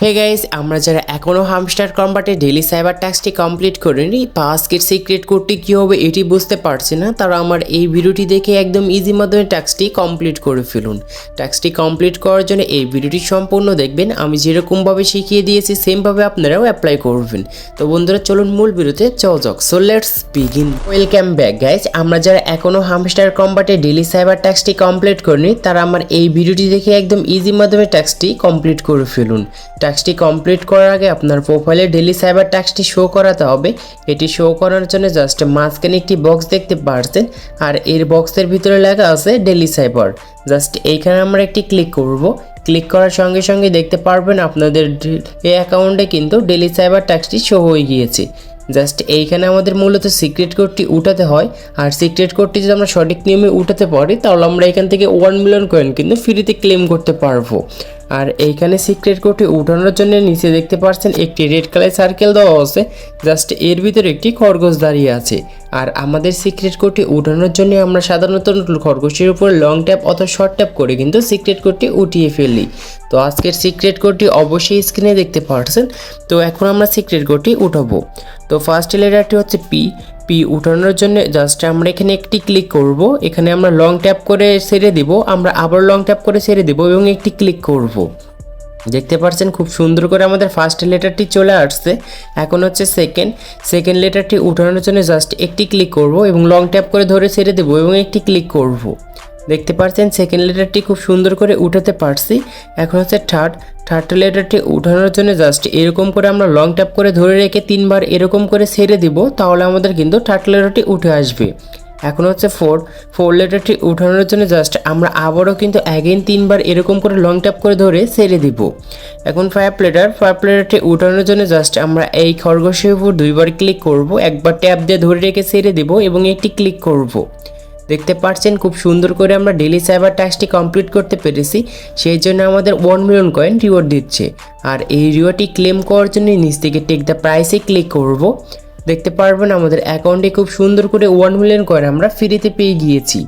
Hey guys, আমরা যারা এখনও হামস্টার কম্বাটে ডেইলি সাইবার টাস্কটি কমপ্লিট করিনি বা আজকের সিক্রেট কোডটি কী হবে এটি বুঝতে পারছি না, তারা আমার এই ভিডিওটি দেখে একদম ইজি মাধ্যমে টাস্কটি কমপ্লিট করে ফেলুন। টাস্কটি কমপ্লিট করার জন্য এই ভিডিওটি সম্পূর্ণ দেখবেন। আমি যেরকমভাবে শিখিয়ে দিয়েছি সেমভাবে আপনারাও অ্যাপ্লাই করবেন। তো বন্ধুরা চলুন মূল ভিডিওতে যাক। So let's begin. Welcome back guys, আমরা যারা এখনও হামস্টার কম্বাটে ডেইলি সাইবার টাস্কটি কমপ্লিট করিনি তারা আমার এই ভিডিওটি দেখে একদম ইজি মাধ্যমে টাস্কটি কমপ্লিট করে ফেলুন। টাস্কটি কমপ্লিট করার আগে আপনার প্রোফাইলে ডেইলি সাইবার টাস্কটি শো করাতে হবে। এটি শো করার জন্য জাস্ট মাঝখানে একটি বক্স দেখতে পাচ্ছেন, আর এর বক্সের ভিতরে লেখা আছে ডেইলি সাইবার। জাস্ট এইখানে আমরা একটি ক্লিক করব। ক্লিক করার সঙ্গে সঙ্গে দেখতে পারবেন আপনাদের এই অ্যাকাউন্টে কিন্তু ডেইলি সাইবার টাস্কটি শো হয়ে গিয়েছে। জাস্ট এইখানে আমাদের মূলত সিক্রেট কোডটি উঠাতে হয়, আর সিক্রেট কোডটি যদি আমরা সঠিক নিয়মে উঠাতে পারি তাহলে আমরা এখান থেকে 1 মিলিয়ন কয়েন কিন্তু ফ্রিতে ক্লেম করতে পারবো। আর এইখানে সিক্রেট কোডটি উঠানোর জন্য নিচে দেখতে পাচ্ছেন একটি রেড কালার সার্কেল দেওয়া আছে, জাস্ট এর ভিতরে একটি খরগোশ দাঁড়িয়ে আছে। আর আমাদের সিক্রেট কোডটি উঠানোর জন্য আমরা সাধারণত খরগোশের উপর লং ট্যাপ অথবা শর্ট ট্যাপ করে কিন্তু সিক্রেট কোডটি উঠিয়ে ফেলি। তো আজকের সিক্রেট কোডটি অবশ্যই স্ক্রিনে দেখতে পাচ্ছেন। তো এখন আমরা সিক্রেট কোডটি উঠাবো। তো ফার্স্ট লেটারটি হচ্ছে পি। পি উঠানোর জন্য জাস্ট আমরা এখানে একটি ক্লিক করব। এখানে আমরা লং ট্যাপ করে ছেড়ে দিব, আমরা আবার লং ট্যাপ করে ছেড়ে দিব এবং একটি ক্লিক করব। দেখতে পাচ্ছেন খুব সুন্দর করে আমাদের ফার্স্ট লেটারটি চলে আসছে। এখন হচ্ছে সেকেন্ড লেটারটি উঠানোর জন্য জাস্ট একটি ক্লিক করব এবং লং ট্যাপ করে ধরে ছেড়ে দেব এবং একটি ক্লিক করব। দেখতে পাচ্ছেন সেকেন্ড লেটারটি খুব সুন্দর করে উঠাতে পারছি। এখন হচ্ছে থার্ড লেটারটি উঠানোর জন্য জাস্ট এরকম করে আমরা লং ট্যাপ করে ধরে রেখে 3 বার এরকম করে ছেড়ে দিব, তাহলে আমাদের কিন্তু থার্ড লেটারটি উঠে আসবে। এখন হচ্ছে ফোর লেটারটি উঠানোর জন্য জাস্ট আমরা আবারও কিন্তু অ্যাগেন 3 বার এরকম করে লং ট্যাপ করে ধরে ছেড়ে দিব। এখন ফাইভ লেটারটি উঠানোর জন্য জাস্ট আমরা এই খরগোশের উপর 2 বার ক্লিক করব, একবার ট্যাপ দিয়ে ধরে রেখে ছেড়ে দিব এবং একটি ক্লিক করব। দেখতে পাচ্ছেন খুব সুন্দর করে আমরা ডেইলি সাইবার টাস্কটি কমপ্লিট করতে পেরেছি। সেই জন্য আমাদের 1 মিলিয়ন কয়েন রিওয়ার্ড দিচ্ছে। আর এই রিওয়ার্ডটি ক্লেম করার জন্য নিচ থেকে টেক দ্য প্রাইসে ক্লিক করব। দেখতে পারবেন আমাদের অ্যাকাউন্টে খুব সুন্দর করে 1 মিলিয়ন কয়েন আমরা ফ্রিতে পেয়ে গিয়েছি।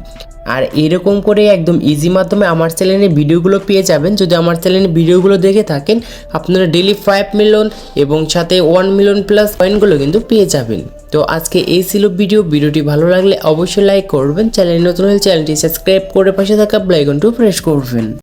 আর এরকম করে একদম ইজি মাধ্যমে আমার চ্যানেলে ভিডিওগুলো পেয়ে যাবেন। যদি আমার চ্যানেলে ভিডিওগুলো দেখে থাকেন আপনারা ডেইলি 5 মিলিয়ন এবং সাথে 1 মিলিয়ন প্লাস কয়েনগুলো কিন্তু পেয়ে যাবেন। তো আজকে এই ছিল ভিডিওটি ভালো লাগলে অবশ্যই লাইক করবেন, চ্যানেল নতুন হলে চ্যানেলটি সাবস্ক্রাইব করে পাশে থাকা বেল আইকনটি প্রেস করবেন।